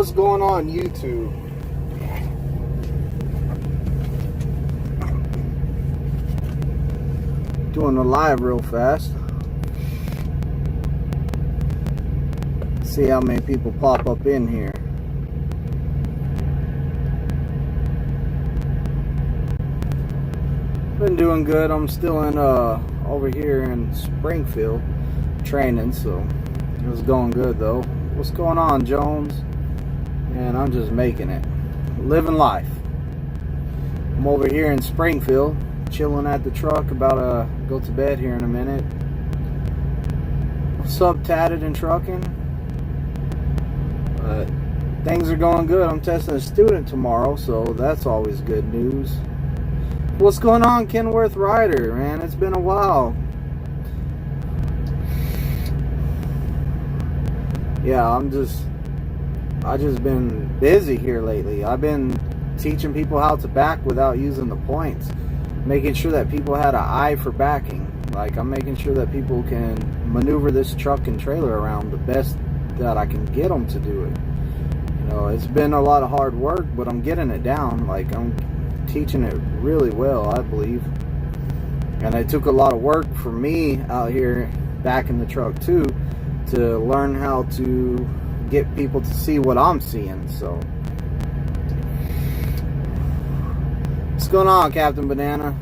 what's going on YouTube. Doing a live real fast. See how many people pop up in here. Been doing good. I'm still in over here in Springfield training, so it was going good though. What's going on, Jones? And I'm just making it, living life. I'm over here in Springfield, chilling at the truck, about to go to bed here in a minute. What's up, Tatted and Trucking? Things are going good. I'm testing a student tomorrow, so that's always good news. What's going on, Kenworth Rider? Man, it's been a while. Yeah, I just been busy here lately. I've been teaching people how to back without using the points, making sure that people had an eye for backing. Like, I'm making sure that people can maneuver this truck and trailer around the best that I can get them to do it. You know, it's been a lot of hard work, but I'm getting it down. Like, I'm teaching it really well, I believe. And it took a lot of work for me out here back in the truck too, to learn how to get people to see what I'm seeing. So what's going on, Captain Banana?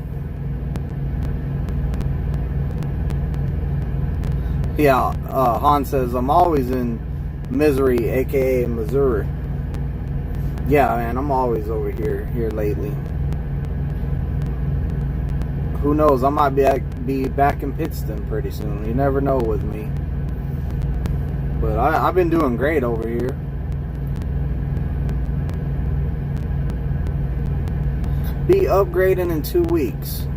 Yeah, Han says I'm always in misery, aka Missouri. Yeah, man, I'm always over here lately. Who knows? I might be back in Pittston pretty soon. You never know with me. But I've been doing great over here. Be upgrading in 2 weeks.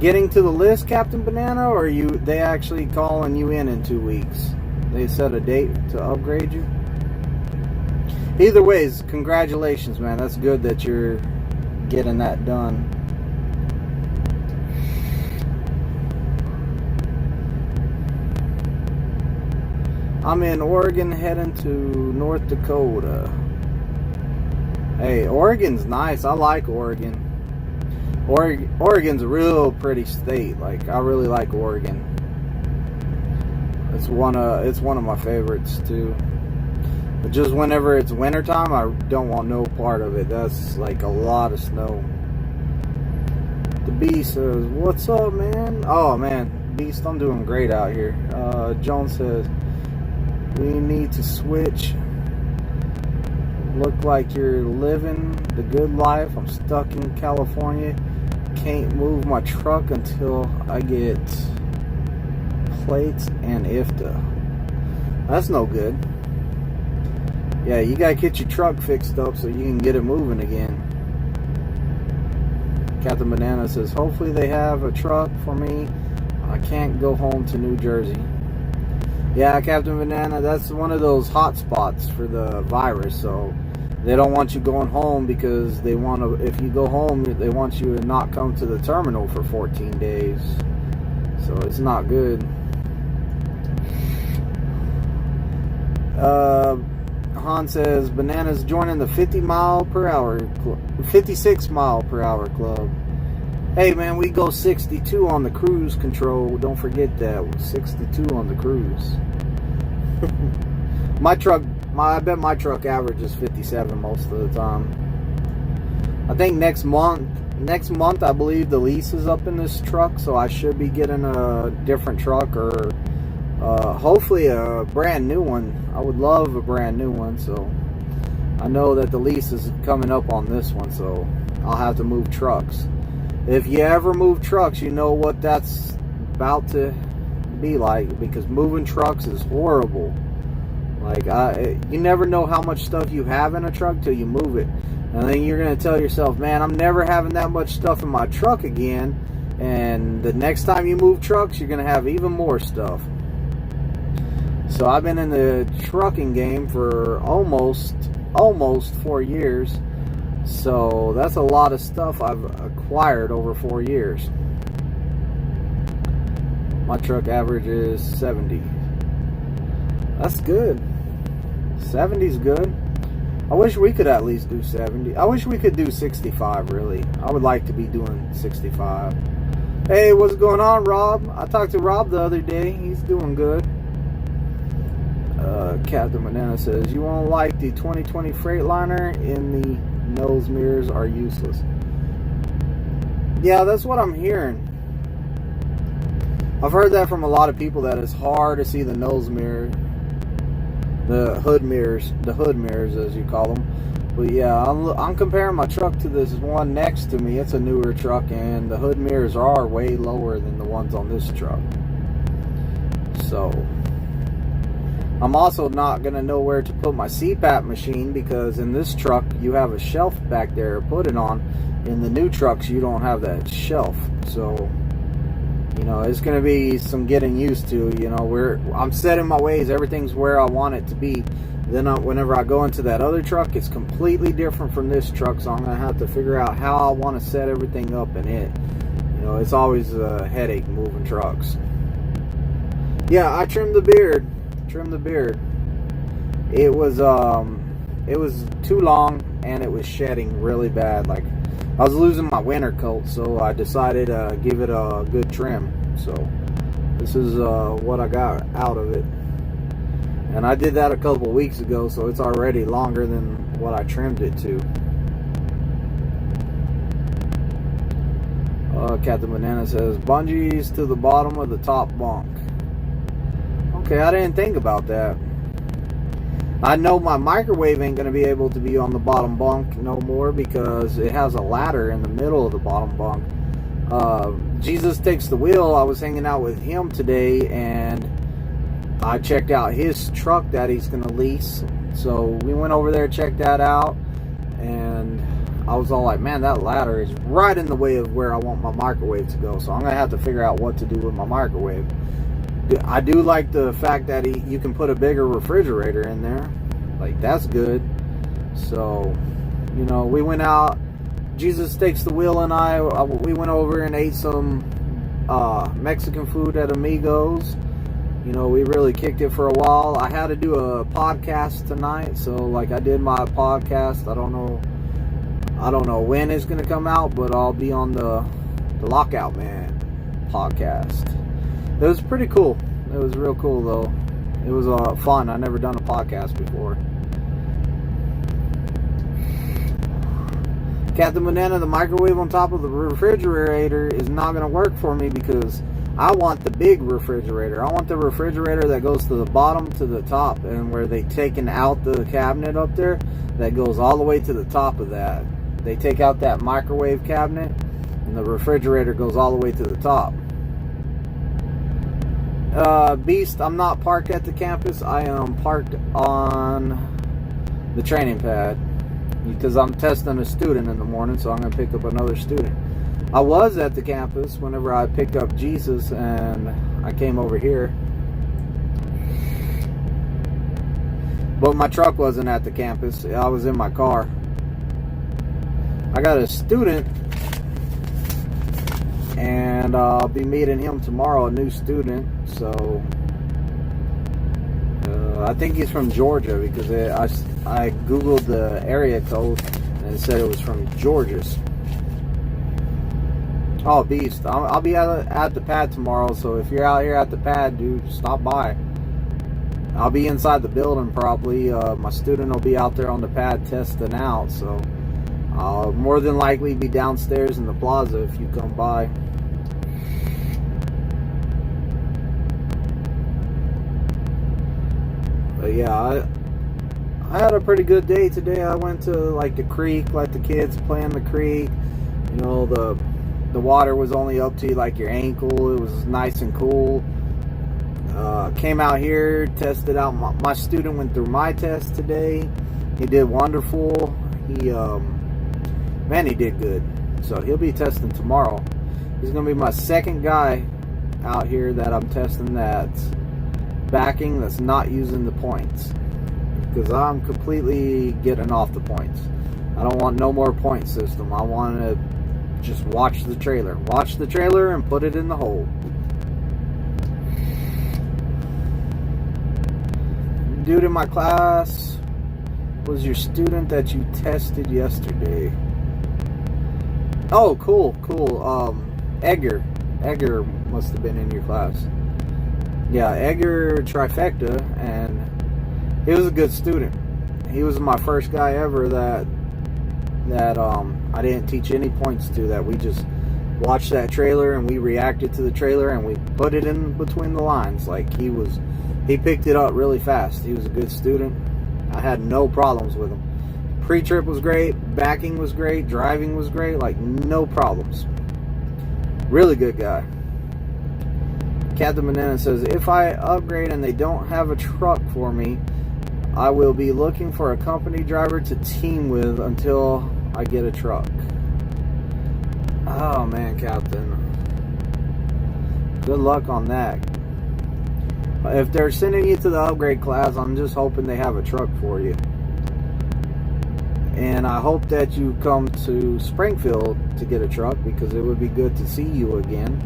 Getting to the list, Captain Banana, or they actually calling you in 2 weeks? They set a date to upgrade you? Either ways, congratulations, man. That's good that you're getting that done. I'm in Oregon heading to North Dakota. Hey, Oregon's nice. I like Oregon. Oregon's a real pretty state. Like, I really like Oregon. It's one of my favorites too. But just whenever it's wintertime, I don't want no part of it. That's like a lot of snow. The Beast says, what's up, man? Oh man, Beast, I'm doing great out here. Jones says, we need to switch. Look like you're living the good life. I'm stuck in California. Can't move my truck until I get plates and IFTA. That's no good. Yeah, you gotta get your truck fixed up so you can get it moving again. Captain Banana says, hopefully they have a truck for me. I can't go home to New Jersey. Yeah, Captain Banana, that's one of those hot spots for the virus, so they don't want you going home because they want to, if you go home, they want you to not come to the terminal for 14 days. So it's not good. Han says, Banana's joining the 56 mile per hour club. Hey man, we go 62 on the cruise control. Don't forget that. 62 on the cruise. I bet my truck averages 57 most of the time. I think next month I believe the lease is up in this truck, so I should be getting a different truck, or hopefully a brand new one. I would love a brand new one, so I know that the lease is coming up on this one, so I'll have to move trucks. If you ever move trucks, you know what that's about to be like, because moving trucks is horrible. Like, you never know how much stuff you have in a truck till you move it. And then you're going to tell yourself, man, I'm never having that much stuff in my truck again. And the next time you move trucks, you're going to have even more stuff. So I've been in the trucking game for almost 4 years. So that's a lot of stuff I've acquired over 4 years. My truck average is 70. That's good. 70's good. I wish we could at least do 70. I wish we could do 65, really. I would like to be doing 65. Hey, what's going on, Rob? I talked to Rob the other day. He's doing good. Captain Banana says, you won't like the 2020 Freightliner in the nose mirrors are useless. Yeah, that's what I'm hearing. I've heard that from a lot of people, that it's hard to see the nose mirror, the hood mirrors as you call them. But yeah, I'm comparing my truck to this one next to me. It's a newer truck, and the hood mirrors are way lower than the ones on this truck. So I'm also not going to know where to put my CPAP machine, because in this truck you have a shelf back there to put it on. In the new trucks you don't have that shelf. So, you know, it's going to be some getting used to. You know, I'm set in my ways. Everything's where I want it to be. Then whenever I go into that other truck, it's completely different from this truck. So I'm going to have to figure out how I want to set everything up in it. You know, it's always a headache moving trucks. Yeah, I trimmed the beard. It was too long, and it was shedding really bad. Like, I was losing my winter coat, so I decided to give it a good trim. So this is what I got out of it, and I did that a couple weeks ago, so it's already longer than what I trimmed it to. Captain Banana says, bungees to the bottom of the top bunk. Okay, I didn't think about that. I know my microwave ain't going to be able to be on the bottom bunk no more, because it has a ladder in the middle of the bottom bunk. Jesus Takes the Wheel, I was hanging out with him today, and I checked out his truck that he's going to lease. So we went over there, checked that out, and I was all like, man, that ladder is right in the way of where I want my microwave to go. So I'm going to have to figure out what to do with my microwave. I do like the fact that you can put a bigger refrigerator in there. Like, that's good. So, you know, we went out. Jesus Takes the Wheel and we went over and ate some Mexican food at Amigos. You know, we really kicked it for a while. I had to do a podcast tonight, so like I did my podcast. I don't know when it's gonna come out, but I'll be on the Lockout Man podcast. It was pretty cool. It was real cool, though. It was fun. I've never done a podcast before. Captain Banana, the microwave on top of the refrigerator is not going to work for me, because I want the big refrigerator. I want the refrigerator that goes to the bottom to the top, and where they taken out the cabinet up there, that goes all the way to the top of that. They take out that microwave cabinet, and the refrigerator goes all the way to the top. Beast, I'm not parked at the campus. I am parked on the training pad, because I'm testing a student in the morning, so I'm going to pick up another student. I was at the campus whenever I picked up Jesus, and I came over here. But my truck wasn't at the campus. I was in my car. I got a student, and I'll be meeting him tomorrow, a new student. So I think he's from Georgia, because I googled the area code and it said it was from Georgia. Oh, beast! I'll be at the pad tomorrow, so if you're out here at the pad, dude, stop by. I'll be inside the building probably. My student will be out there on the pad testing out, so I'll more than likely be downstairs in the plaza if you come by. But yeah, I had a pretty good day today. I went to like the creek, let the kids play in the creek. You know, the water was only up to like your ankle. It was nice and cool. Came out here, tested out. My student went through my test today. He did wonderful. Man, he did good. So he'll be testing tomorrow. He's gonna be my second guy out here that I'm testing that's backing, that's not using the points, because I'm completely getting off the points. I don't want no more point system. I want to just watch the trailer and put it in the hole. Dude in my class was your student that you tested yesterday? Oh, cool. Edgar must have been in your class. Yeah, Edgar Trifecta, and he was a good student. He was my first guy ever that I didn't teach any points to, that we just watched that trailer and we reacted to the trailer and we put it in between the lines. Like, he picked it up really fast. He was a good student. I had no problems with him. Pre-trip was great, backing was great, driving was great, like no problems. Really good guy. Captain Banana says, if I upgrade and they don't have a truck for me, I will be looking for a company driver to team with until I get a truck. Oh man, Captain. Good luck on that. If they're sending you to the upgrade class, I'm just hoping they have a truck for you. And I hope that you come to Springfield to get a truck, because it would be good to see you again.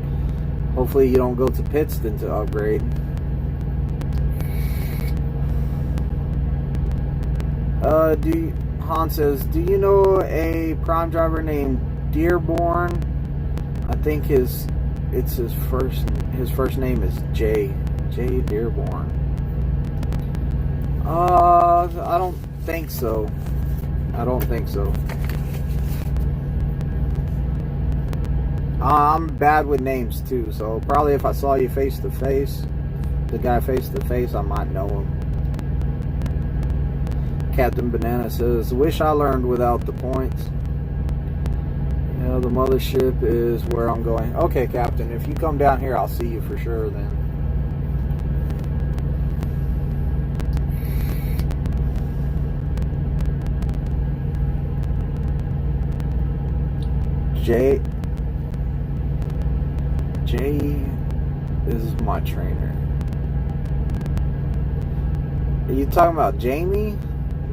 Hopefully you don't go to Pittston to upgrade. Hans says, do you know a prime driver named Dearborn? I think his first name is J Dearborn. I don't think so. I'm bad with names too, so probably if I saw you face to face, the guy face to face, I might know him. Captain Banana says, wish I learned without the points. Yeah, the mothership is where I'm going. Okay, Captain, if you come down here, I'll see you for sure then. Jay is my trainer. Are you talking about Jamie?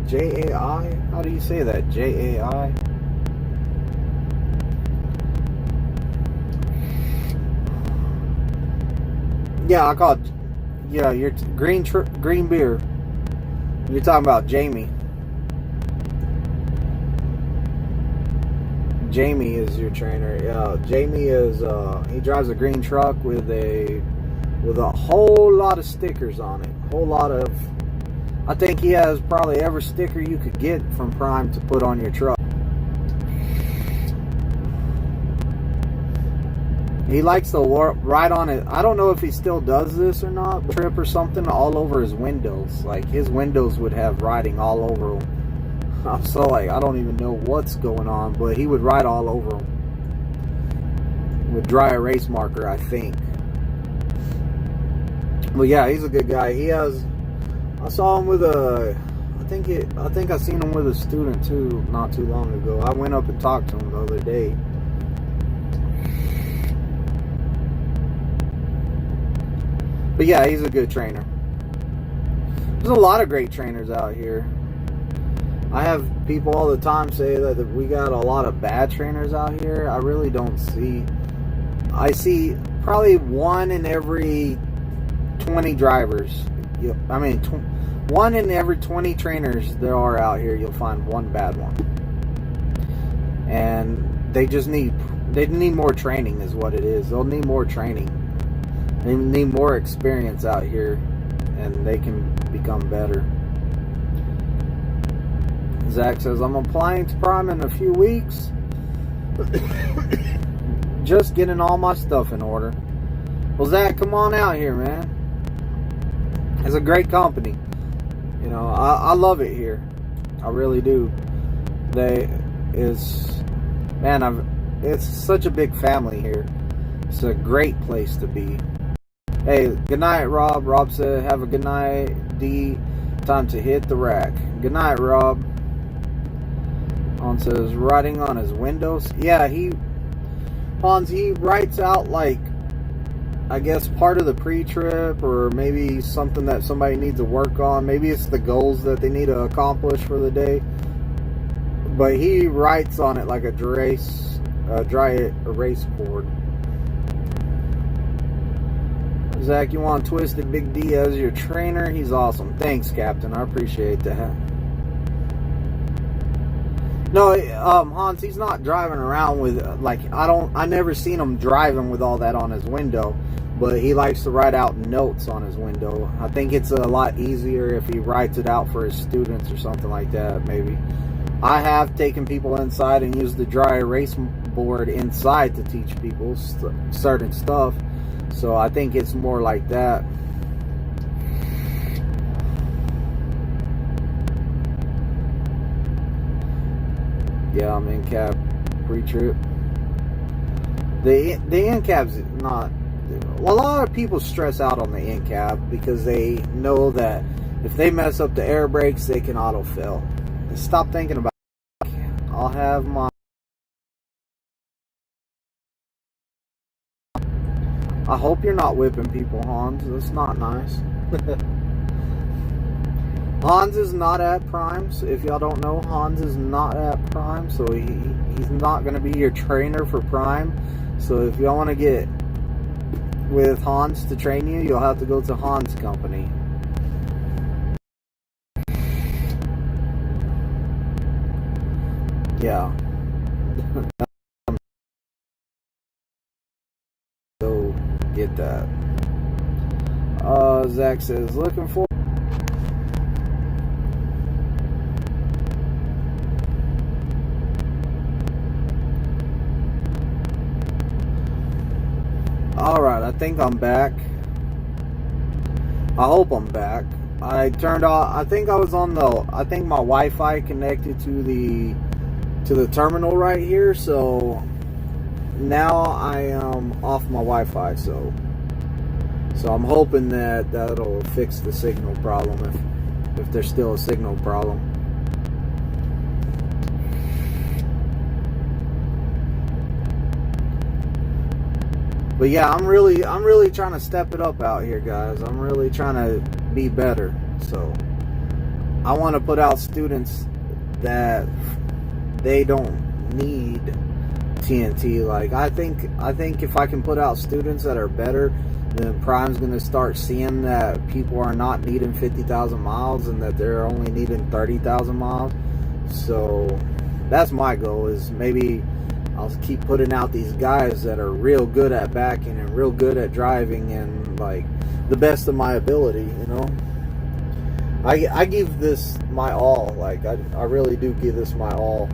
J-A-I? How do you say that? J-A-I? Yeah, I call it. Yeah, you're green beer. You're talking about Jamie. Jamie is your trainer. Yeah, Jamie is. He drives a green truck with a whole lot of stickers on it. Whole lot of. I think he has probably every sticker you could get from Prime to put on your truck. He likes to ride on it. I don't know if he still does this or not. But trip or something all over his windows. Like his windows would have writing all over them. So like, I don't even know what's going on, but he would ride all over them with dry erase marker, I think. But yeah, he's a good guy. He has. I saw him with a. I think I seen him with a student too, not too long ago. I went up and talked to him the other day. But yeah, he's a good trainer. There's a lot of great trainers out here. I have people all the time say that we got a lot of bad trainers out here. I really don't see. I see probably one in every 20 drivers. I mean, one in every 20 trainers there are out here, you'll find one bad one. And they need more training is what it is. They'll need more training. They need more experience out here, and they can become better. Zach says, I'm applying to Prime in a few weeks. Just getting all my stuff in order. Well, Zach, come on out here, man. It's a great company. You know, I love it here. I really do. It's such a big family here. It's a great place to be. Hey, good night, Rob. Rob said, have a good night, D. Time to hit the rack. Good night, Rob. Hans says, writing on his windows. Yeah, he writes out, like, I guess part of the pre-trip, or maybe something that somebody needs to work on. Maybe it's the goals that they need to accomplish for the day. But he writes on it like a dry erase board. Zach, you want Twizted Big D as your trainer? He's awesome. Thanks, Captain. I appreciate that. No, Hans, he's not driving around with, like, I never seen him driving with all that on his window, but he likes to write out notes on his window. I think it's a lot easier if he writes it out for his students or something like that, maybe. I have taken people inside and used the dry erase board inside to teach people certain stuff, so I think it's more like that. Yeah, I'm in cab pre-trip. The in cab's not. Well, a lot of people stress out on the in cab because they know that if they mess up the air brakes, they can auto fill. And stop thinking about it. I'll have my. I hope you're not whipping people, Hans. That's not nice. Hans is not at Prime, so if y'all don't know, Hans is not at Prime, so he's not going to be your trainer for Prime. So if y'all want to get with Hans to train you, you'll have to go to Hans' company. Yeah. So get that. Zach says, looking for. Alright, I think I'm back. I hope I'm back. I turned off, I think I was on the, I think my Wi-Fi connected to the terminal right here, so now I am off my Wi-Fi, so I'm hoping that that'll fix the signal problem if there's still a signal problem. But yeah, I'm really trying to step it up out here, guys. I'm really trying to be better. So I want to put out students that they don't need TNT. Like I think if I can put out students that are better, then Prime's going to start seeing that people are not needing 50,000 miles and that they're only needing 30,000 miles. So that's my goal, is maybe I'll keep putting out these guys that are real good at backing and real good at driving and like the best of my ability, you know. I give this my all. Like I really do give this my all.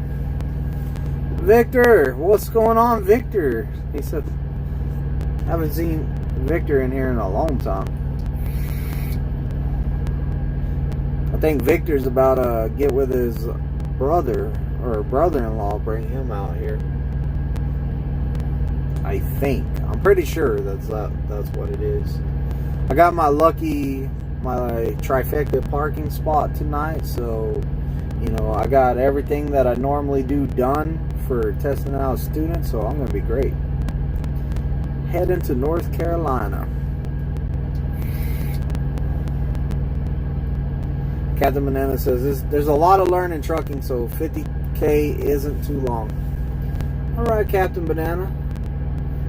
Victor, what's going on, Victor? He said, haven't seen Victor in here in a long time. I think Victor's about to get with his brother or brother-in-law, bring him out here. I think. I'm pretty sure that's what it is. I got my trifecta parking spot tonight, so you know I got everything that I normally do done for testing out students, so I'm gonna be great. Heading to North Carolina. Captain Banana says there's a lot of learning trucking, so 50K isn't too long. Alright, Captain Banana.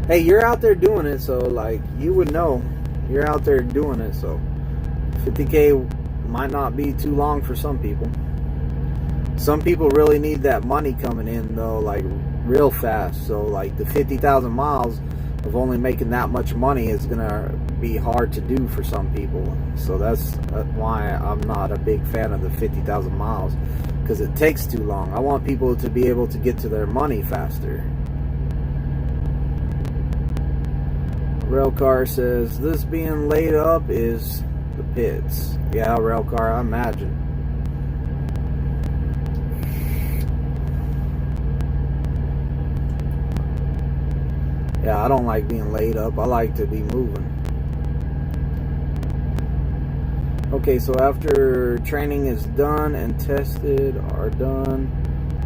Hey, you're out there doing it, so like you would know. You're out there doing it, so 50K might not be too long for some people. Some people really need that money coming in though, like real fast. So like the 50,000 miles of only making that much money is gonna be hard to do for some people. So that's why I'm not a big fan of the 50,000 miles, because it takes too long. I want people to be able to get to their money faster. Railcar says, this being laid up is the pits. Yeah, Railcar, I imagine. Yeah, I don't like being laid up. I like to be moving. Okay, so after training is done and tested are done,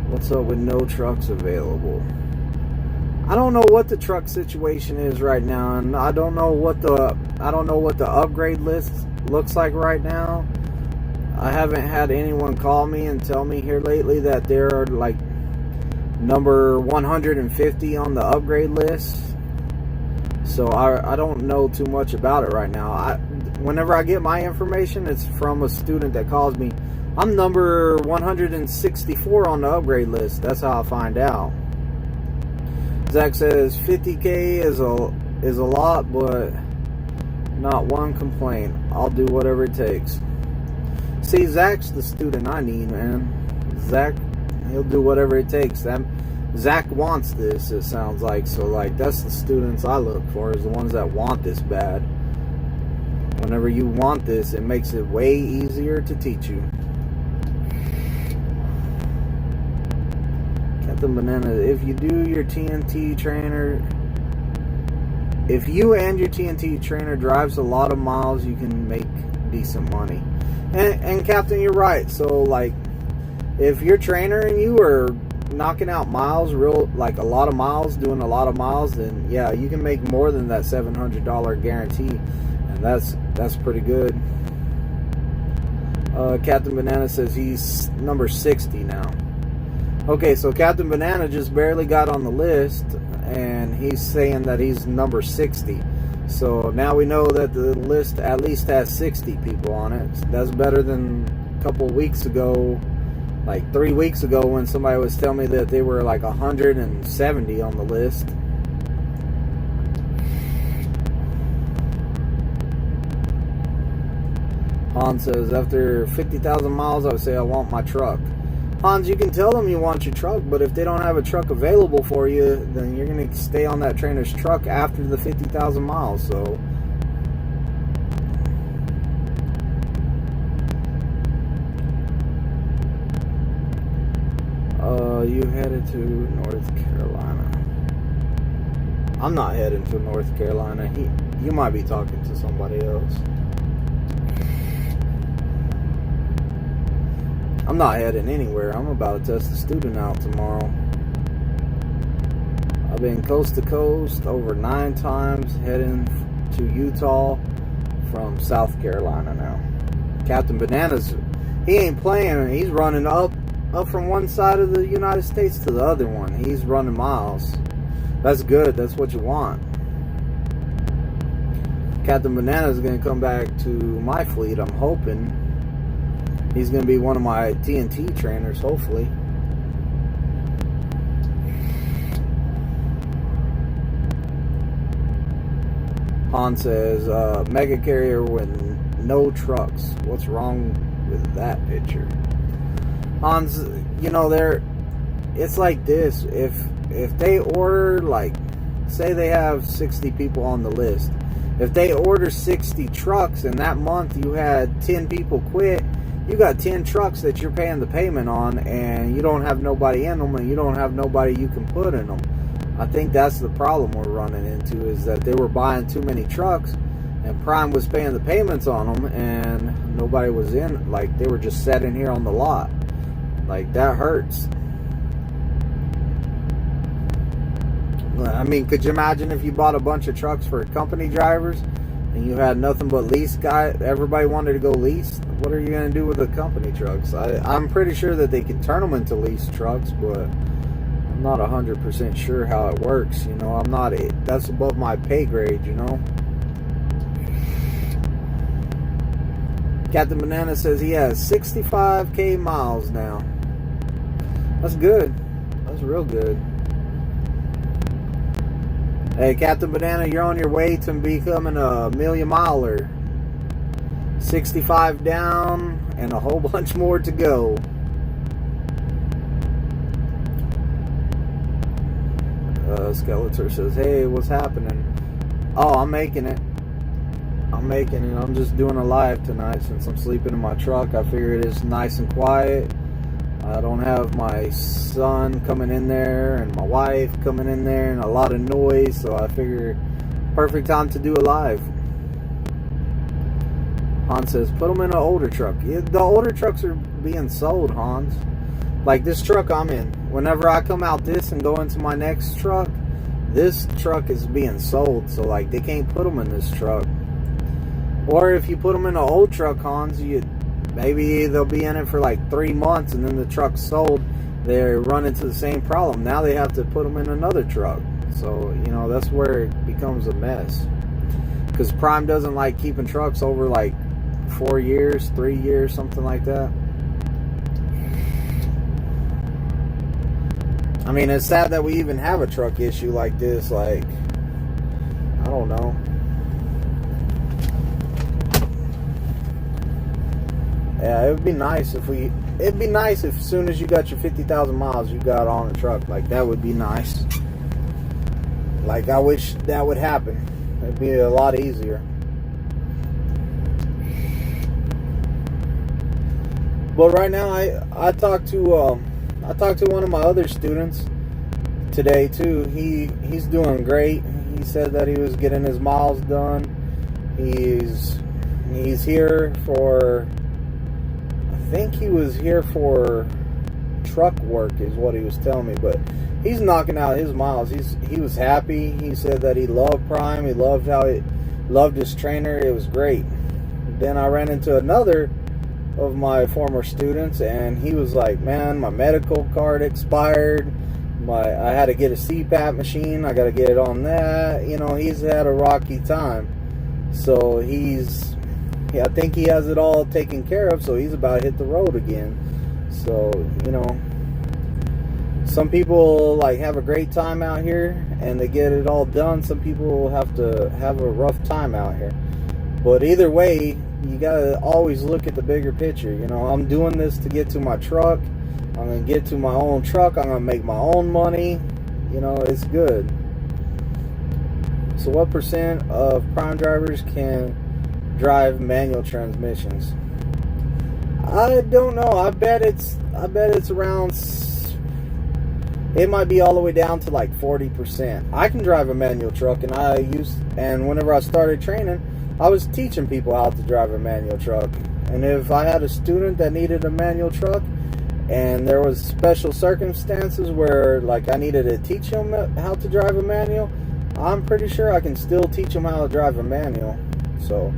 what's up with no trucks available? I don't know what the truck situation is right now, and I don't know what the upgrade list looks like right now. I haven't had anyone call me and tell me here lately that they're like number 150 on the upgrade list. So I don't know too much about it right now. Whenever I get my information, it's from a student that calls me, I'm number 164 on the upgrade list. That's how I find out. Zach says 50K is a lot, but not one complaint. I'll do whatever it takes. See, Zach's the student I need, man. Zach, he'll do whatever it takes. Zach wants this, it sounds like. So, like, that's the students I look for, is the ones that want this bad. Whenever you want this, it makes it way easier to teach you. Captain Banana, if you do your TNT trainer, if you and your TNT trainer drives a lot of miles, you can make decent money. And Captain, you're right. So, like, if your trainer and you are knocking out miles, like a lot of miles, doing a lot of miles, then yeah, you can make more than that $700 guarantee, and that's pretty good. Captain Banana says he's number 60 now. Okay, so Captain Banana just barely got on the list, and he's saying that he's number 60. So now we know that the list at least has 60 people on it. That's better than a couple of weeks ago, like 3 weeks ago, when somebody was telling me that they were like 170 on the list. Hans says, after 50,000 miles, I would say I want my truck. Hans, you can tell them you want your truck, but if they don't have a truck available for you, then you're going to stay on that trainer's truck after the 50,000 miles. So, you headed to North Carolina. I'm not heading to North Carolina. You might be talking to somebody else. I'm not heading anywhere. I'm about to test the student out tomorrow. I've been coast to coast over 9 times, heading to Utah from South Carolina now. Captain Bananas, he ain't playing. He's running up from one side of the United States to the other one. He's running miles. That's good. That's what you want. Captain Bananas is going to come back to my fleet, I'm hoping. He's going to be one of my TNT trainers, hopefully. Han says, mega carrier with no trucks. What's wrong with that picture? Hans, you know, it's like this. If they order, like, say they have 60 people on the list. If they order 60 trucks and that month you had 10 people quit, you got 10 trucks that you're paying the payment on, and you don't have nobody in them, and you don't have nobody you can put in them. I think that's the problem we're running into, is that they were buying too many trucks, and Prime was paying the payments on them, and nobody was in. Like, they were just sitting here on the lot. Like, that hurts. I mean, could you imagine if you bought a bunch of trucks for company drivers and you had nothing but lease guys? Everybody wanted to go lease. What are you going to do with the company trucks? I'm pretty sure that they can turn them into lease trucks, but I'm not 100% sure how it works. You know, that's above my pay grade, you know. Captain Banana says he has 65K miles now. That's good. That's real good. Hey, Captain Banana, you're on your way to becoming a million miler. 65 down and a whole bunch more to go. Skeletor says, hey, what's happening? Oh, I'm making it. I'm just doing a live tonight since I'm sleeping in my truck. I figured it's nice and quiet. I don't have my son coming in there and my wife coming in there and a lot of noise, so I figure perfect time to do a live. Hans says, put them in an older truck. Yeah, the older trucks are being sold, Hans. Like this truck I'm in. Whenever I come out this and go into my next truck, this truck is being sold. So, like, they can't put them in this truck. Or if you put them in an old truck, Hans, maybe they'll be in it for like 3 months and then the truck's sold. They run into the same problem. Now they have to put them in another truck. So, you know, that's where it becomes a mess. Because Prime doesn't like keeping trucks over like 4 years, 3 years, something like that. I mean, it's sad that we even have a truck issue like this. Like, I don't know. Yeah, it would be nice if it'd be nice if as soon as you got your 50,000 miles, you got on a truck. Like, that would be nice. Like, I wish that would happen. It'd be a lot easier. But right now, I talked to one of my other students today too. He's doing great. He said that he was getting his miles done. He's here for, I think he was here for truck work is what he was telling me, but he's knocking out his miles. He was happy. He said that he loved Prime. He loved loved his trainer. It was great. Then I ran into another of my former students, and he was like, man, my medical card expired. I had to get a CPAP machine. I got to get it on that. You know, he's had a rocky time. So I think he has it all taken care of, so he's about to hit the road again. So, you know, some people like have a great time out here and they get it all done. Some people have to have a rough time out here. But either way, you gotta always look at the bigger picture. You know, I'm doing this to get to my truck. I'm gonna get to my own truck. I'm gonna make my own money. You know, it's good. So what percent of Prime drivers can drive manual transmissions? I don't know. I bet it's around, it might be all the way down to like 40%. I can drive a manual truck, and whenever I started training, I was teaching people how to drive a manual truck. And if I had a student that needed a manual truck and there was special circumstances where like I needed to teach them how to drive a manual, I'm pretty sure I can still teach them how to drive a manual. So,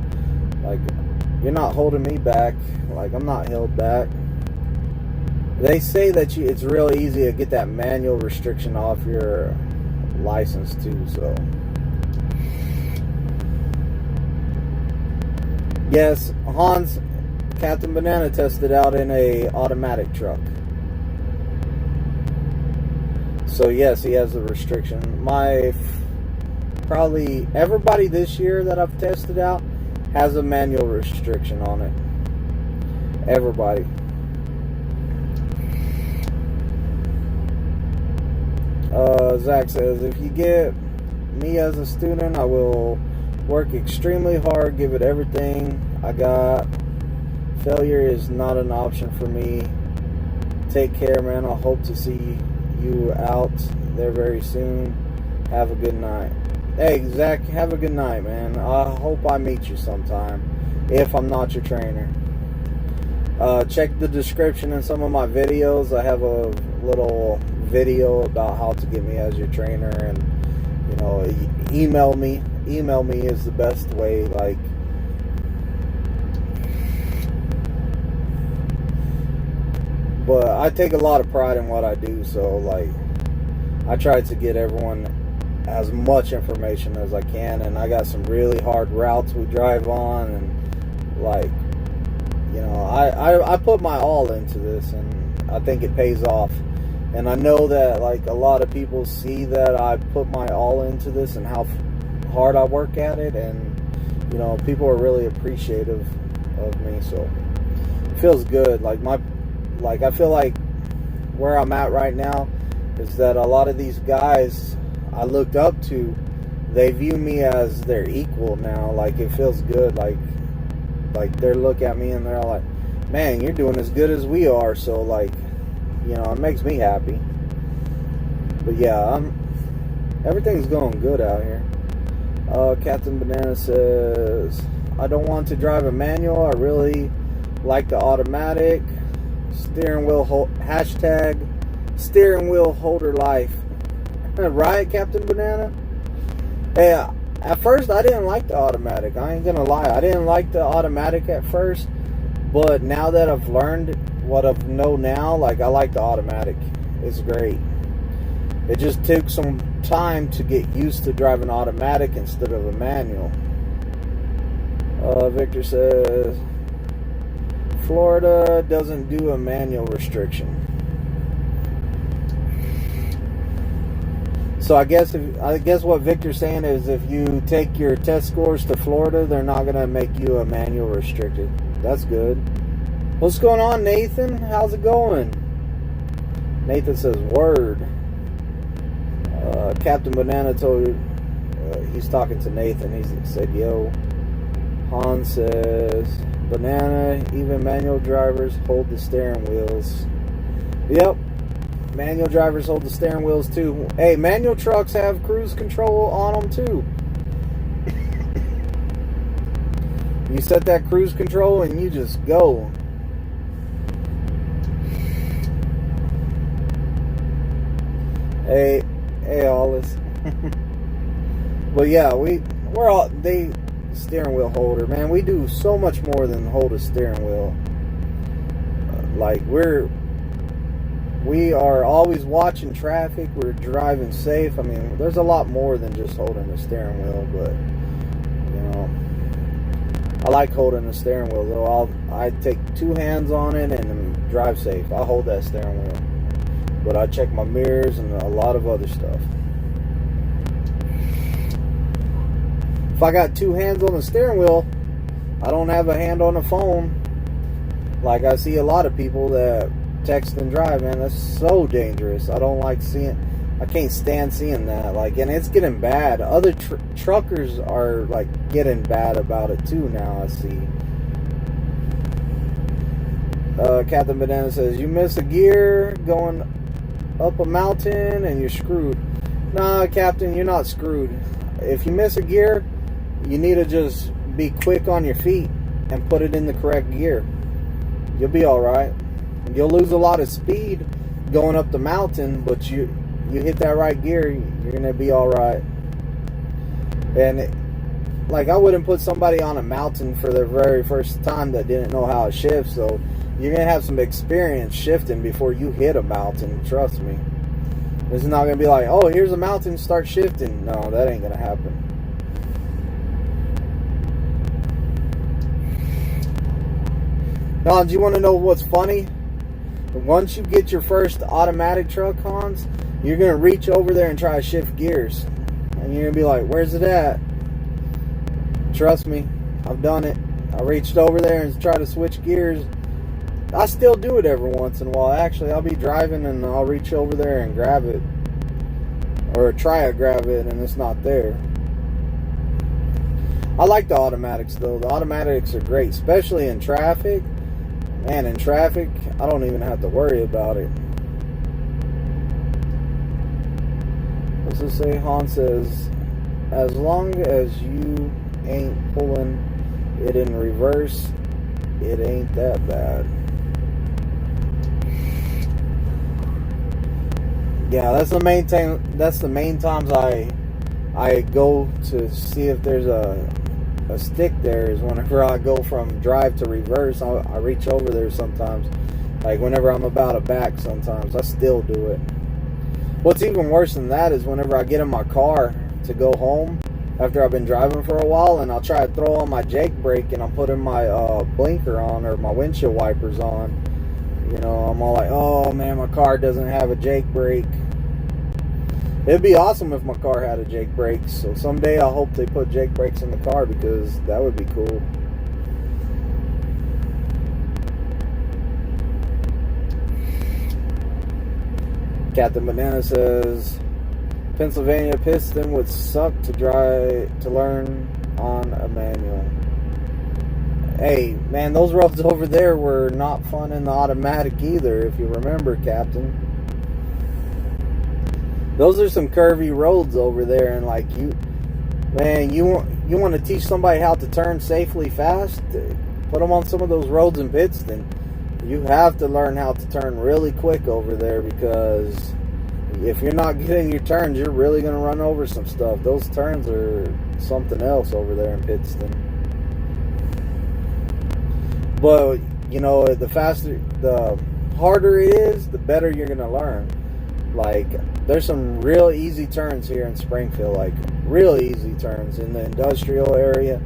like, you're not holding me back. Like, I'm not held back. They say that it's real easy to get that manual restriction off your license too, so. Yes, Hans, Captain Banana tested out in a automatic truck. So yes, he has a restriction. Probably everybody this year that I've tested out has a manual restriction on it. Everybody. Zach says, if you get me as a student, I will work extremely hard, give it everything I got. Failure is not an option for me. Take care, man. I hope to see you out there very soon. Have a good night. Hey, Zach, have a good night, man. I hope I meet you sometime, if I'm not your trainer. Check the description in some of my videos. I have a little video about how to get me as your trainer, and, you know, email me. Email me is the best way. Like, but I take a lot of pride in what I do, so like I try to get everyone as much information as I can, and I got some really hard routes we drive on, and like, you know, I put my all into this, and I think it pays off. And I know that like a lot of people see that I put my all into this and how hard I work at it, and you know, people are really appreciative of me, so it feels good. Like I feel like where I'm at right now is that a lot of these guys I looked up to, they view me as their equal now. Like, it feels good. Like they look at me and they're like, man, you're doing as good as we are. So like, you know, it makes me happy. But yeah, everything's going good out here. Captain Banana says, I don't want to drive a manual. I really like the automatic. Steering wheel steering wheel holder life. Right, Captain Banana? Hey, at first I didn't like the automatic. I ain't gonna lie. I didn't like the automatic at first. But now that I've learned what I know now, like, I like the automatic. It's great. It just took some time to get used to driving automatic instead of a manual. Victor says, Florida doesn't do a manual restriction. So I guess what Victor's saying is if you take your test scores to Florida, they're not gonna make you a manual restricted. That's good. What's going on, Nathan? How's it going? Nathan says word. Captain Banana told you he's talking to Nathan. He said yo. Han says banana. Even manual drivers hold the steering wheels. Yep. Manual drivers hold the steering wheels too. Hey, manual trucks have cruise control on them too. You set that cruise control and you just go. Hey, Hollis. But yeah, we're all steering wheel holder, man. We do so much more than hold a steering wheel. Like we are always watching traffic. We're driving safe. I mean, there's a lot more than just holding the steering wheel, but you know, I like holding the steering wheel though. I take two hands on it and drive safe. I hold that steering wheel, but I check my mirrors and a lot of other stuff. If I got two hands on the steering wheel, I don't have a hand on the phone. Like I see a lot of people that text and drive, man. That's so dangerous. I don't like seeing. I can't stand seeing that. Like, and it's getting bad. Other truckers are like getting bad about it too now. I see. Captain Banana says you miss a gear going up a mountain and you're screwed. Nah, Captain, you're not screwed. If you miss a gear, you need to just be quick on your feet and put it in the correct gear. You'll be all right. You'll lose a lot of speed going up the mountain, but you hit that right gear, you're gonna be all right. And like, I wouldn't put somebody on a mountain for their very first time that didn't know how it shifts. So you're gonna have some experience shifting before you hit a mountain. Trust me. It's not gonna be like, oh, here's a mountain, start shifting. No, that ain't gonna happen. Now, do you want to know what's funny? Once you get your first automatic truck, Hans, you're going to reach over there and try to shift gears. And you're going to be like, where's it at? Trust me, I've done it. I reached over there and tried to switch gears. I still do it every once in a while. Actually, I'll be driving and I'll reach over there and grab it. Or try to grab it and it's not there. I like the automatics though. The automatics are great, especially in traffic. Man, in traffic, I don't even have to worry about it. What's it say? Han says, as long as you ain't pulling it in reverse, it ain't that bad. Yeah, that's the main thing. That's the main times I go to see if there's a stick there is whenever I go from drive to reverse. I reach over there sometimes. Like whenever I'm about to back sometimes. I still do it. What's even worse than that is whenever I get in my car to go home after I've been driving for a while and I'll try to throw on my Jake brake and I'm putting my blinker on or my windshield wipers on. You know, I'm all like, oh man, my car doesn't have a Jake brake. It'd be awesome if my car had a Jake brakes. So someday I hope they put Jake brakes in the car because that would be cool. Captain Banana says Pennsylvania piston would suck to learn on a manual. Hey, man, those roads over there were not fun in the automatic either, if you remember, Captain. Those are some curvy roads over there, and like you want to teach somebody how to turn safely fast, put them on some of those roads in Pittston. You have to learn how to turn really quick over there because if you're not getting your turns, you're really going to run over some stuff. Those turns are something else over there in Pittston. But, you know, the harder it is, the better you're going to learn. Like, there's some real easy turns here in Springfield, like real easy turns in the industrial area.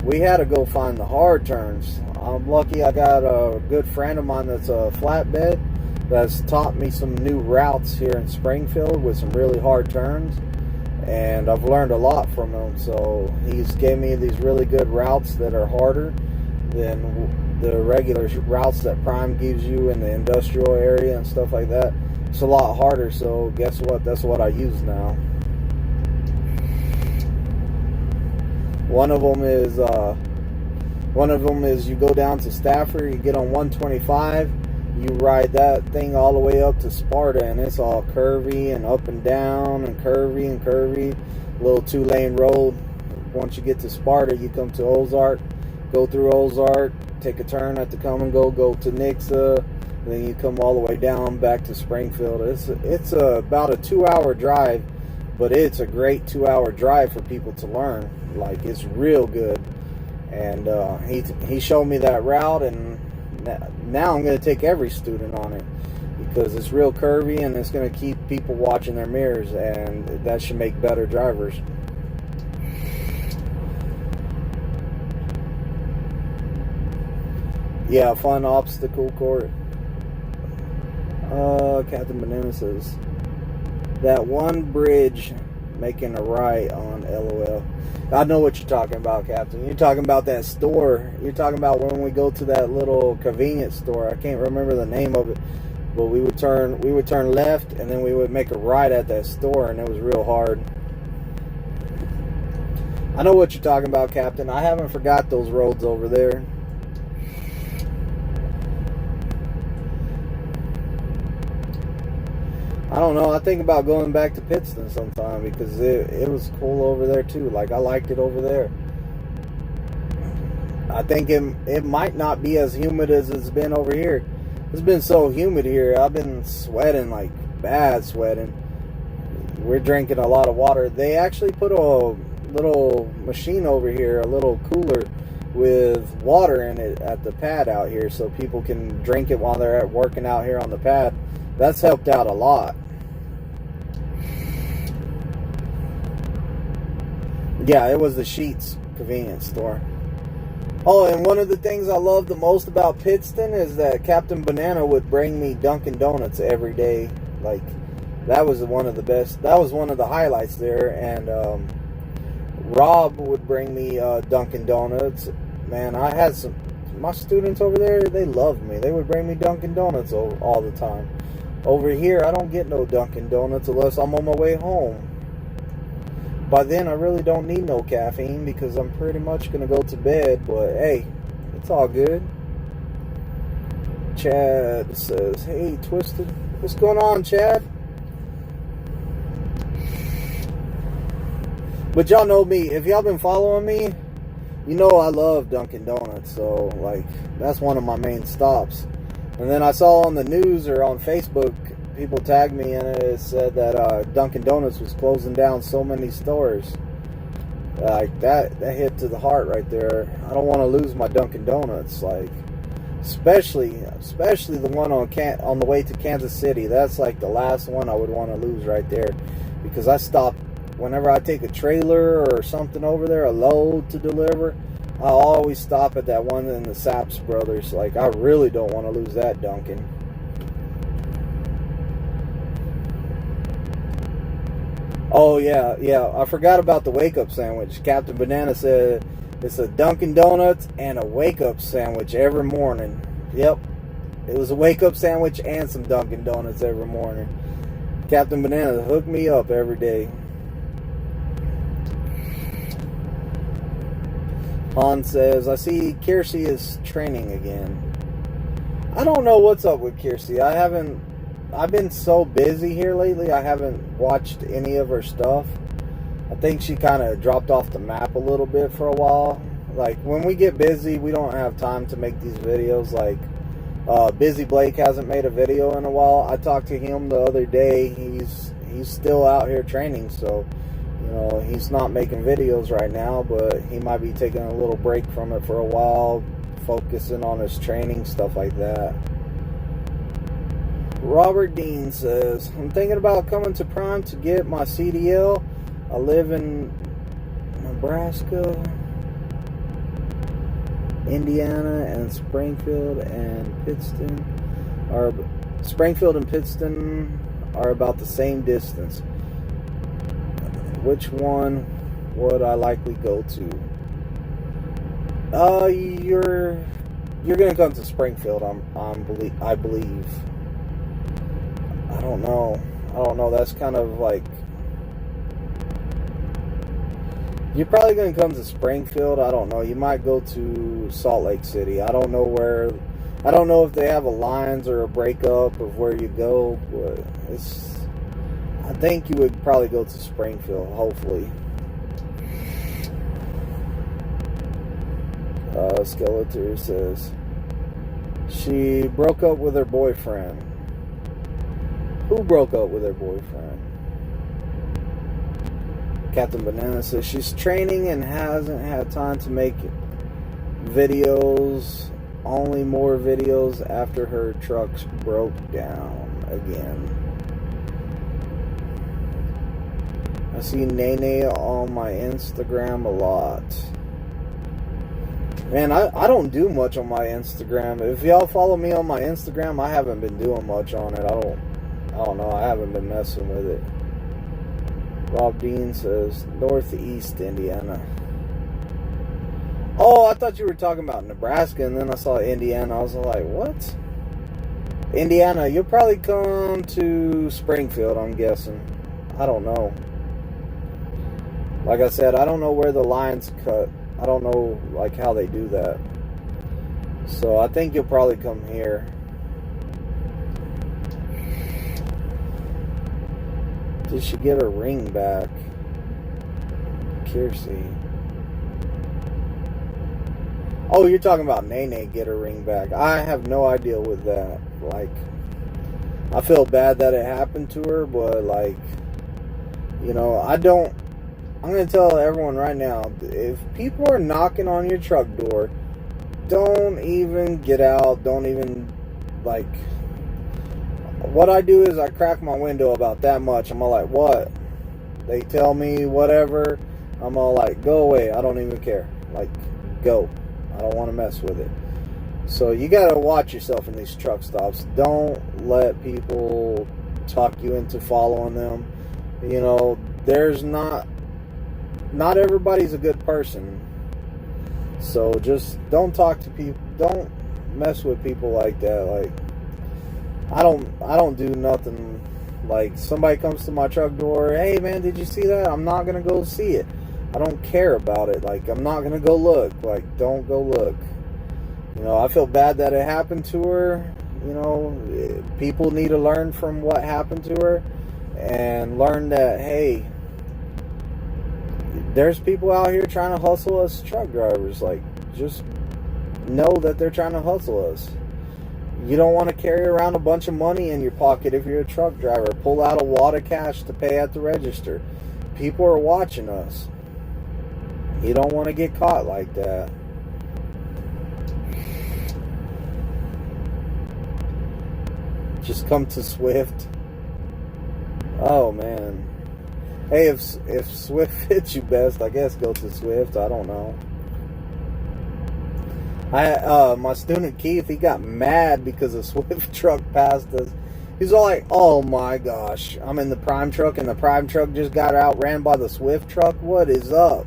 We had to go find the hard turns. I'm lucky I got a good friend of mine that's a flatbed. that's taught me some new routes here in Springfield with some really hard turns, and I've learned a lot from him. So he's gave me these really good routes that are harder than the regular routes that Prime gives you in the industrial area and stuff like that. It's a lot harder, so guess what? That's what I use now. One of them is you go down to Stafford, you get on 125, you ride that thing all the way up to Sparta, and it's all curvy and up and down and curvy and curvy. Little 2-lane road. Once you get to Sparta, you come to Ozark, go through Ozark, take a turn at the Come and Go to Nixa, then you come all the way down back to Springfield. It's about a 2-hour drive, but it's a great 2-hour drive for people to learn. Like, it's real good. And he showed me that route, and now I'm going to take every student on it because it's real curvy and it's going to keep people watching their mirrors, and that should make better drivers. Yeah, fun obstacle course. Captain Banana says that one bridge making a right on LOL. I know what you're talking about, Captain. You're talking about that store. You're talking about when we go to that little convenience store. I can't remember the name of it, but we would turn left, and then we would make a right at that store, and it was real hard. I know what you're talking about, Captain. I haven't forgot those roads over there. I don't know. I think about going back to Pittston sometime because it was cool over there too. Like, I liked it over there. I think it might not be as humid as it's been over here. It's been so humid here. I've been sweating, like bad sweating. We're drinking a lot of water. They actually put a little machine over here, a little cooler with water in it at the pad out here, so people can drink it while they're working out here on the pad. That's helped out a lot. Yeah, it was the Sheetz convenience store. Oh, and one of the things I love the most about Pittston is that Captain Banana would bring me Dunkin' Donuts every day. Like, that was one of the best. That was one of the highlights there. And Rob would bring me Dunkin' Donuts. Man, I had my students over there, they loved me. They would bring me Dunkin' Donuts all the time. Over here, I don't get no Dunkin' Donuts unless I'm on my way home. By then, I really don't need no caffeine because I'm pretty much going to go to bed. But, hey, it's all good. Chad says, hey, Twisted. What's going on, Chad? But y'all know me. If y'all been following me, you know I love Dunkin' Donuts. So, like, that's one of my main stops. And then I saw on the news or on Facebook, people tagged me and it said that Dunkin' Donuts was closing down so many stores. Like, that hit to the heart right there. I don't want to lose my Dunkin' Donuts. Like, especially the one on the way to Kansas City. That's like the last one I would want to lose right there, because I stop whenever I take a trailer or something over there, a load to deliver. I always stop at that one in the Saps Brothers. Like, I really don't want to lose that Dunkin'. Oh, yeah. I forgot about the wake-up sandwich. Captain Banana said it's a Dunkin' Donuts and a wake-up sandwich every morning. Yep. It was a wake-up sandwich and some Dunkin' Donuts every morning. Captain Banana hooked me up every day. Han says, I see Kiersey is training again. I don't know what's up with Kiersey. I've been so busy here lately, I haven't watched any of her stuff. I think she kind of dropped off the map a little bit for a while. Like, when we get busy, we don't have time to make these videos. Like, Busy Blake hasn't made a video in a while. I talked to him the other day. He's still out here training, so you know, he's not making videos right now, but he might be taking a little break from it for a while, focusing on his training, stuff like that. Robert Dean says, I'm thinking about coming to Prime to get my CDL. I live in Nebraska, Indiana, and Springfield and Pittston are Springfield and Pittston are about the same distance. Which one would I likely go to? You're gonna come to Springfield. I believe. I don't know. That's kind of like, you're probably gonna come to Springfield. I don't know. You might go to Salt Lake City. I don't know where. I don't know if they have a lines or a breakup of where you go, but I think you would probably go to Springfield, hopefully. Skeletor says she broke up with her boyfriend. Who broke up with her boyfriend? Captain Banana says she's training and hasn't had time to make videos. Only more videos after her truck broke down again. I see Nene on my Instagram a lot. Man, I don't do much on my Instagram. If y'all follow me on my Instagram, I haven't been doing much on it. I don't know. I haven't been messing with it. Rob Dean says Northeast Indiana. Oh, I thought you were talking about Nebraska, and then I saw Indiana. I was like, what? Indiana, you'll probably come to Springfield, I'm guessing. I don't know. Like I said, I don't know where the lines cut. I don't know, like, how they do that. So I think you'll probably come here. Did she get her ring back? Kiersey. Oh, you're talking about Nene get her ring back. I have no idea with that. Like, I feel bad that it happened to her, but, like, you know, I'm going to tell everyone right now, if people are knocking on your truck door, don't even get out. Don't even, like, what I do is I crack my window about that much. I'm all like, what? They tell me whatever. I'm all like, go away. I don't even care. Like, go. I don't want to mess with it. So you got to watch yourself in these truck stops. Don't let people talk you into following them. You know, there's not everybody's a good person. So just don't talk to people. Don't mess with people like that. Like, I don't do nothing. Like, somebody comes to my truck door, hey man, did you see that? I'm not gonna go see it. I don't care about it. Like, I'm not gonna go look. Like, don't go look. You know, I feel bad that it happened to her. You know, people need to learn from what happened to her and learn that, hey, there's people out here trying to hustle us truck drivers. Like, just know that they're trying to hustle us. You don't want to carry around a bunch of money in your pocket if you're a truck driver. Pull out a wad of cash to pay at the register. People are watching us. You don't want to get caught like that. Just come to Swift. Oh man. Hey, if Swift fits you best, I guess go to Swift. I don't know. My student Keith, he got mad because a Swift truck passed us. He's all like, oh my gosh, I'm in the Prime truck and the Prime truck just got outran by the Swift truck. What is up?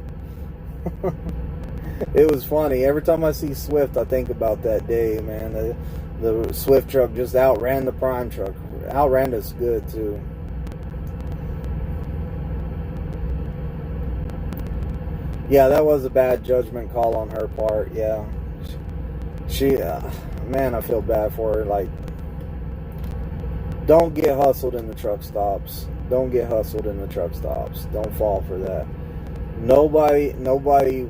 It was funny. Every time I see Swift, I think about that day, man. The Swift truck just outran the Prime truck. Outran us good too. Yeah, that was a bad judgment call on her part. Yeah. She, man, I feel bad for her. Like, don't get hustled in the truck stops. Don't get hustled in the truck stops. Don't fall for that. Nobody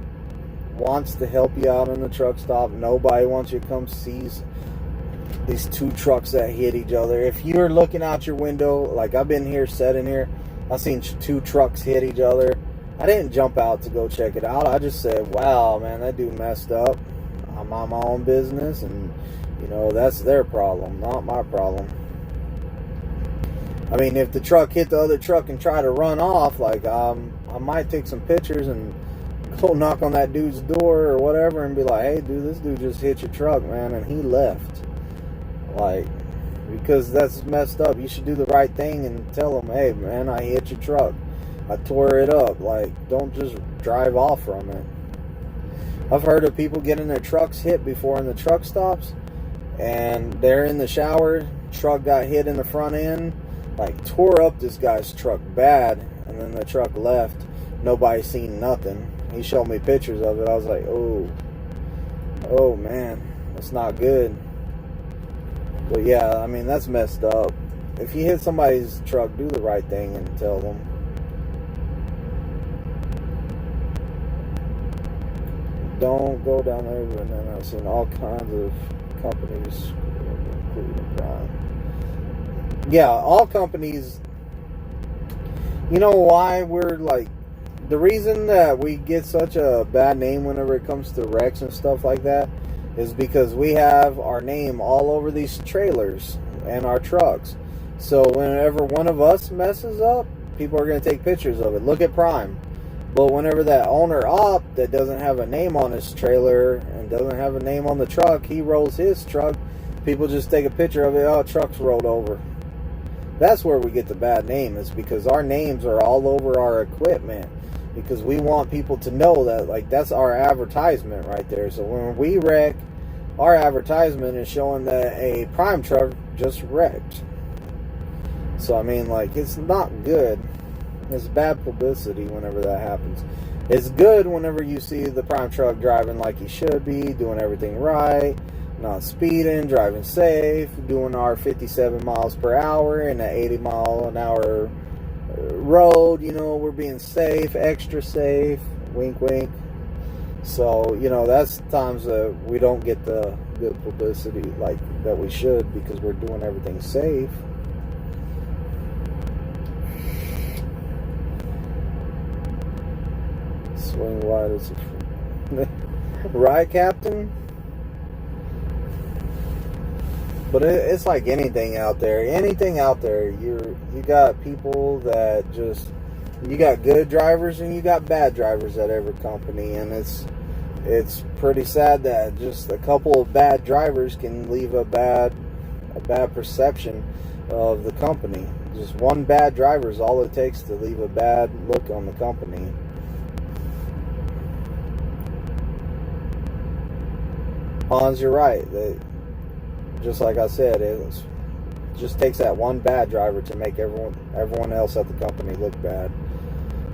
wants to help you out in the truck stop. Nobody wants you to come see these two trucks that hit each other. If you're looking out your window, like I've been here, sitting here, I've seen two trucks hit each other. I didn't jump out to go check it out. I just said, wow, man, that dude messed up. I'm on my own business, and, you know, that's their problem, not my problem. I mean, if the truck hit the other truck and try to run off, like, I might take some pictures and go knock on that dude's door or whatever and be like, hey, dude, this dude just hit your truck, man, and he left. Like, because that's messed up. You should do the right thing and tell them, hey man, I hit your truck, I tore it up. Like, don't just drive off from it. I've heard of people getting their trucks hit before in the truck stops, and they're in the shower, truck got hit in the front end, like tore up this guy's truck bad, and then the truck left. Nobody seen nothing. He showed me pictures of it. I was like, oh man, that's not good. But yeah, I mean, that's messed up. If you hit somebody's truck, do the right thing and tell them. Don't go down there. And then I've seen all kinds of companies, including Prime. Yeah, all companies. You know why we're like, the reason that we get such a bad name whenever it comes to wrecks and stuff like that is because we have our name all over these trailers and our trucks. So whenever one of us messes up, people are going to take pictures of it. Look at Prime. But whenever that owner op that doesn't have a name on his trailer and doesn't have a name on the truck, he rolls his truck, people just take a picture of it. Oh, truck's rolled over. That's where we get the bad name, is because our names are all over our equipment. Because we want people to know that, like, that's our advertisement right there. So when we wreck, our advertisement is showing that a Prime truck just wrecked. So I mean, like, it's not good. It's bad publicity whenever that happens. It's good whenever you see the Prime truck driving like he should be, doing everything right, not speeding, driving safe, doing our 57 miles per hour in an 80 mile an hour road. You know, we're being safe, extra safe, wink wink. So, you know, that's times that we don't get the good publicity like that we should, because we're doing everything safe. Swing wide as a right, Captain? But it's like anything out there. Anything out there, you got people that just, you got good drivers and you got bad drivers at every company, and it's pretty sad that just a couple of bad drivers can leave a bad perception of the company. Just one bad driver is all it takes to leave a bad look on the company. Hans, you're right. Just like I said, it just takes that one bad driver to make everyone else at the company look bad.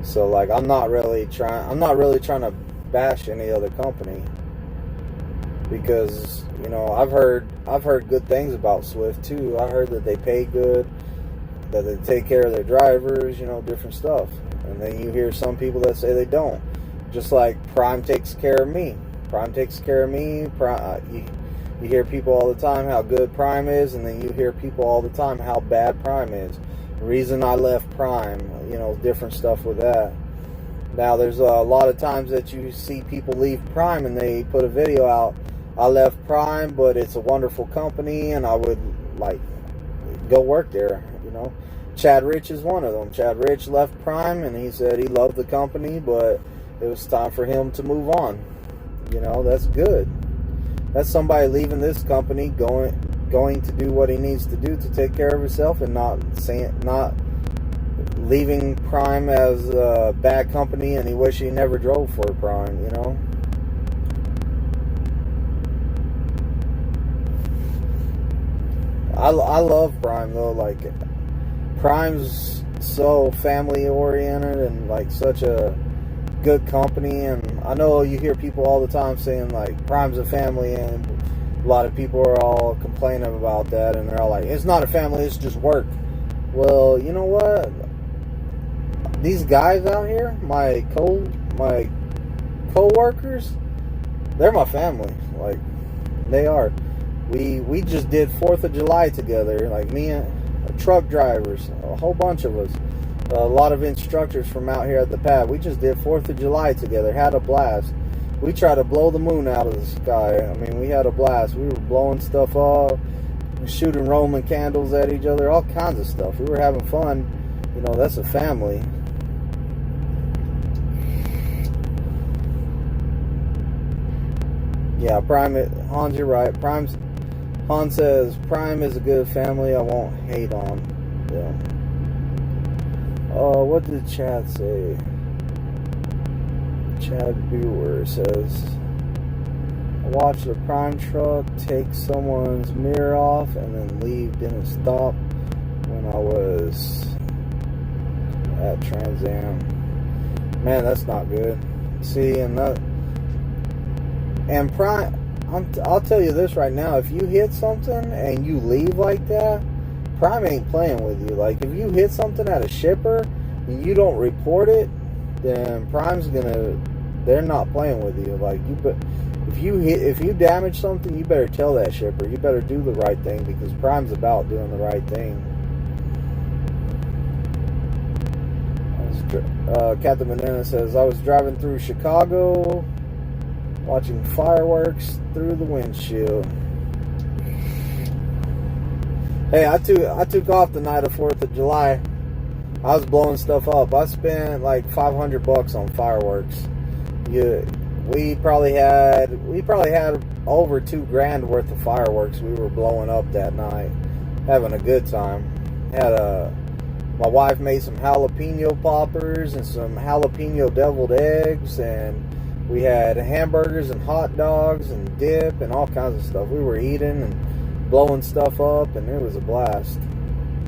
So, like, I'm not really trying to bash any other company, because, you know, I've heard good things about Swift too. I heard that they pay good, that they take care of their drivers, you know, different stuff. And then you hear some people that say they don't. Just like Prime takes care of me. Prime takes care of me. You hear people all the time how good Prime is, and then you hear people all the time how bad Prime is. The reason I left Prime, you know, different stuff with that. Now, there's a lot of times that you see people leave Prime and they put a video out, I left Prime, but it's a wonderful company and I would, like, go work there, you know. Chad Rich is one of them. Chad Rich left Prime and he said he loved the company, but it was time for him to move on. You know, that's good. That's somebody leaving this company, going to do what he needs to do to take care of himself, and not leaving Prime as a bad company and he wish he never drove for Prime, you know. I love Prime though. Like, Prime's so family oriented and like such a good company. And I know you hear people all the time saying like Prime's a family, and a lot of people are all complaining about that, and they're all like, it's not a family, it's just work. Well, you know what? These guys out here, my co-workers, they're my family. Like, they are. We just did 4th of July together, like me and truck drivers, a whole bunch of us, a lot of instructors from out here at the pad. We just did 4th of July together, had a blast. We tried to blow the moon out of the sky. I mean, we had a blast. We were blowing stuff up, shooting Roman candles at each other, all kinds of stuff. We were having fun. You know, that's a family. Yeah, Prime, Hans, you're right. Han says, Prime is a good family. I won't hate on them. What did Chad say? Chad Brewer says, I watched a Prime truck take someone's mirror off and then leave. Didn't stop when I was at Trans Am. Man, that's not good. See, and Prime, I'll tell you this right now. If you hit something and you leave like that, Prime ain't playing with you. Like, if you hit something at a shipper and you don't report it, then Prime's they're not playing with you. Like, if you damage something, you better tell that shipper. You better do the right thing, because Prime's about doing the right thing. Captain Banana says, I was driving through Chicago, watching fireworks through the windshield. Hey, I took off the night of 4th of July. I was blowing stuff up. I spent like $500 on fireworks. We probably had over $2,000 worth of fireworks we were blowing up that night, having a good time. My wife made some jalapeno poppers and some jalapeno deviled eggs, and we had hamburgers and hot dogs and dip and all kinds of stuff. We were eating and blowing stuff up, and it was a blast.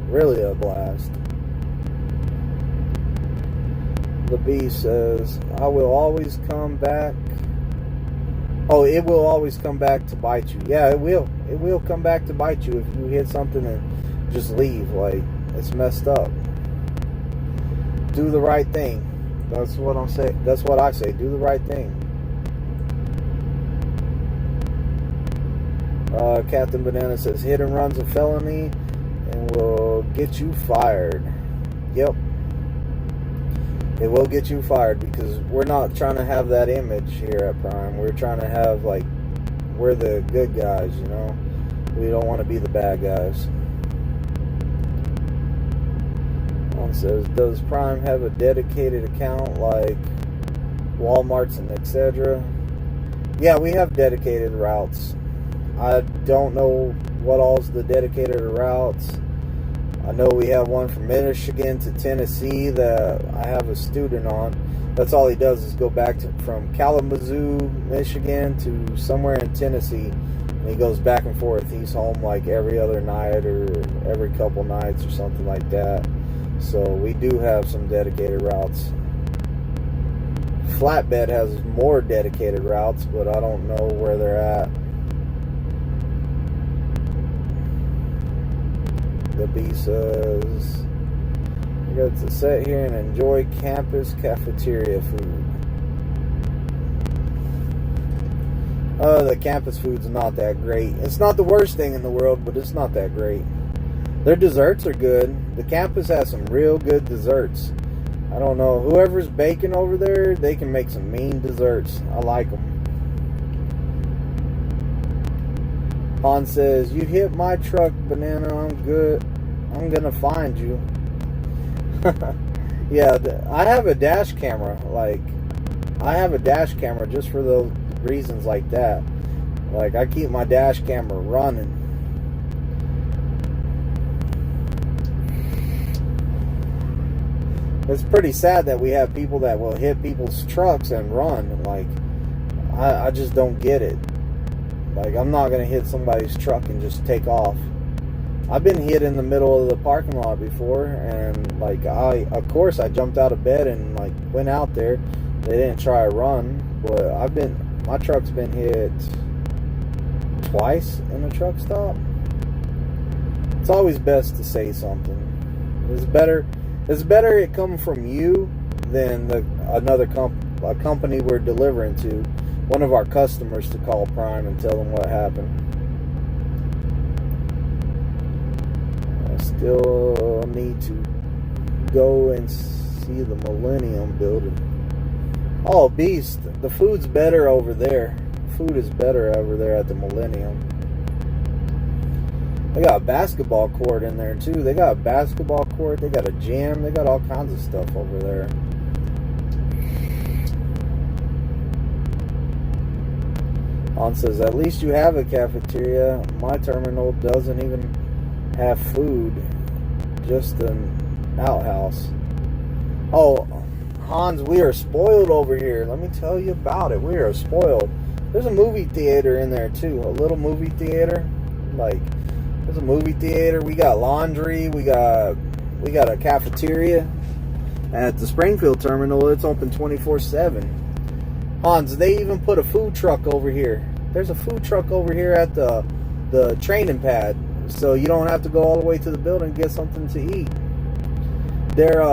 Really a blast. The Bee says, I will always come back. Oh, it will always come back to bite you. Yeah, it will. It will come back to bite you if you hit something and just leave. Like, it's messed up. Do the right thing. That's what I'm saying. That's what I say. Do the right thing. Captain Banana says, hit and run's a felony and will get you fired. Yep. It will get you fired, because we're not trying to have that image here at Prime. We're trying to have, like, we're the good guys, you know? We don't want to be the bad guys. One says, does Prime have a dedicated account like Walmart's and etc.? Yeah, we have dedicated routes. I don't know what all's the dedicated routes. I know we have one from Michigan to Tennessee that I have a student on. That's all he does is go back from Kalamazoo, Michigan to somewhere in Tennessee. And he goes back and forth. He's home like every other night or every couple nights or something like that. So we do have some dedicated routes. Flatbed has more dedicated routes, but I don't know where they're at. The Bee says, I got to sit here and enjoy campus cafeteria food. The campus food's not that great. It's not the worst thing in the world, but it's not that great. Their desserts are good. The campus has some real good desserts. I don't know. Whoever's baking over there, they can make some mean desserts. I like them. Han says, you hit my truck, Banana. I'm good. I'm gonna find you. Yeah, I have a dash camera. Like, I have a dash camera just for those reasons like that. Like, I keep my dash camera running. It's pretty sad that we have people that will hit people's trucks and run. Like, I just don't get it. Like, I'm not going to hit somebody's truck and just take off. I've been hit in the middle of the parking lot before, and, like, of course, I jumped out of bed and, like, went out there. They didn't try a run, but my truck's been hit twice in a truck stop. It's always best to say something. It's better it come from you than a company we're delivering to. One of our customers to call Prime and tell them what happened. I still need to go and see the Millennium Building. Oh, beast. The food's better over there. Food is better over there at the Millennium. They got a basketball court in there too. They got a basketball court. They got a gym. They got all kinds of stuff over there. On says, at least you have a cafeteria. My terminal doesn't even have food, just an outhouse. Oh, Hans, we are spoiled over here. Let me tell you about it. We are spoiled. There's a movie theater in there too. A little movie theater. Like, there's a movie theater. We got laundry. We got a cafeteria. At the Springfield terminal, it's open 24/7. Hans, they even put a food truck over here. There's a food truck over here at the training pad, so you don't have to go all the way to the building to get something to eat. Their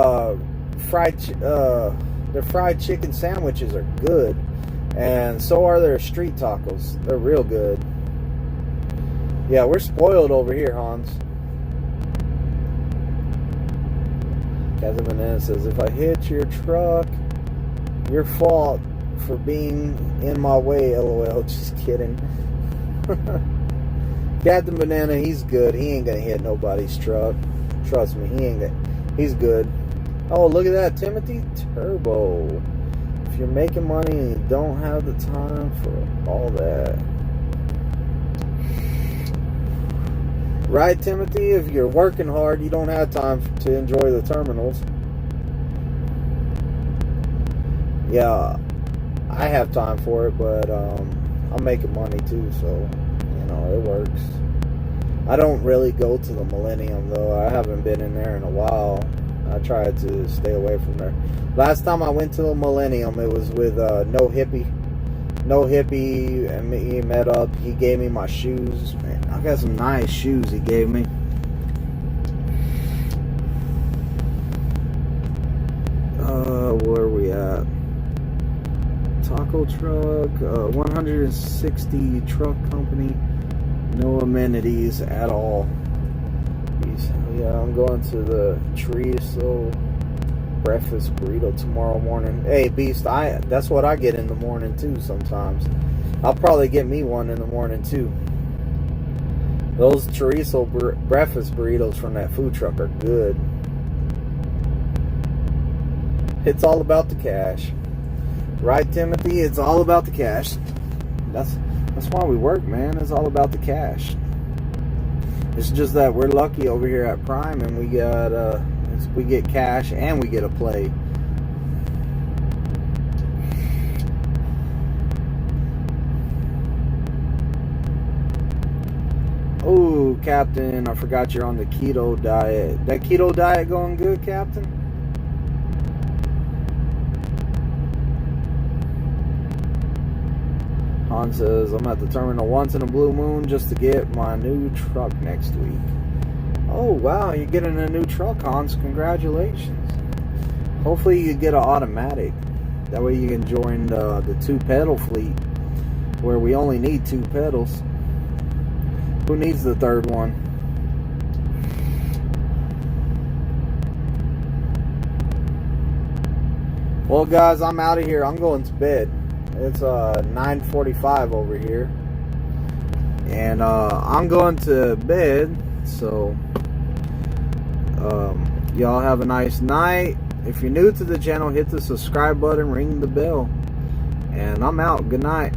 fried chicken sandwiches are good, and so are their street tacos. They're real good. Yeah, we're spoiled over here, Hans. Captain Banana says, if I hit your truck, your fault for being in my way, LOL. Just kidding. Captain Banana, he's good. He ain't gonna hit nobody's truck. Trust me, he's good. Oh, look at that, Timothy Turbo. If you're making money and you don't have the time for all that. Right, Timothy? If you're working hard, you don't have time to enjoy the terminals. Yeah, I have time for it, but I'm making money too, so, you know, it works. I don't really go to the Millennium, though. I haven't been in there in a while. I tried to stay away from there. Last time I went to the Millennium, it was with No Hippie. No Hippie and me met up. He gave me my shoes. Man, I got some nice shoes he gave me. Where are we at? Taco truck, 160 truck company, no amenities at all. Yeah, I'm going to the chorizo breakfast burrito tomorrow morning. Hey, Beast, that's what I get in the morning too sometimes. I'll probably get me one in the morning too. Those chorizo breakfast burritos from that food truck are good. It's all about the cash. Right, Timothy? It's all about the cash. That's why we work, man. It's all about the cash. It's just that we're lucky over here at Prime, and we get cash and we get a play. Oh, Captain, I forgot you're on the keto diet. That keto diet going good, Captain? Han says, I'm at the terminal once in a blue moon just to get my new truck next week. Oh, wow, you're getting a new truck, Hans. Congratulations. Hopefully you get an automatic. That way you can join the 2-pedal fleet, where we only need 2 pedals. Who needs the third one? Well, guys, I'm out of here. I'm going to bed. It's 9:45 over here, and I'm going to bed. So y'all have a nice night. If you're new to the channel, hit the subscribe button, ring the bell, and I'm out. Good night.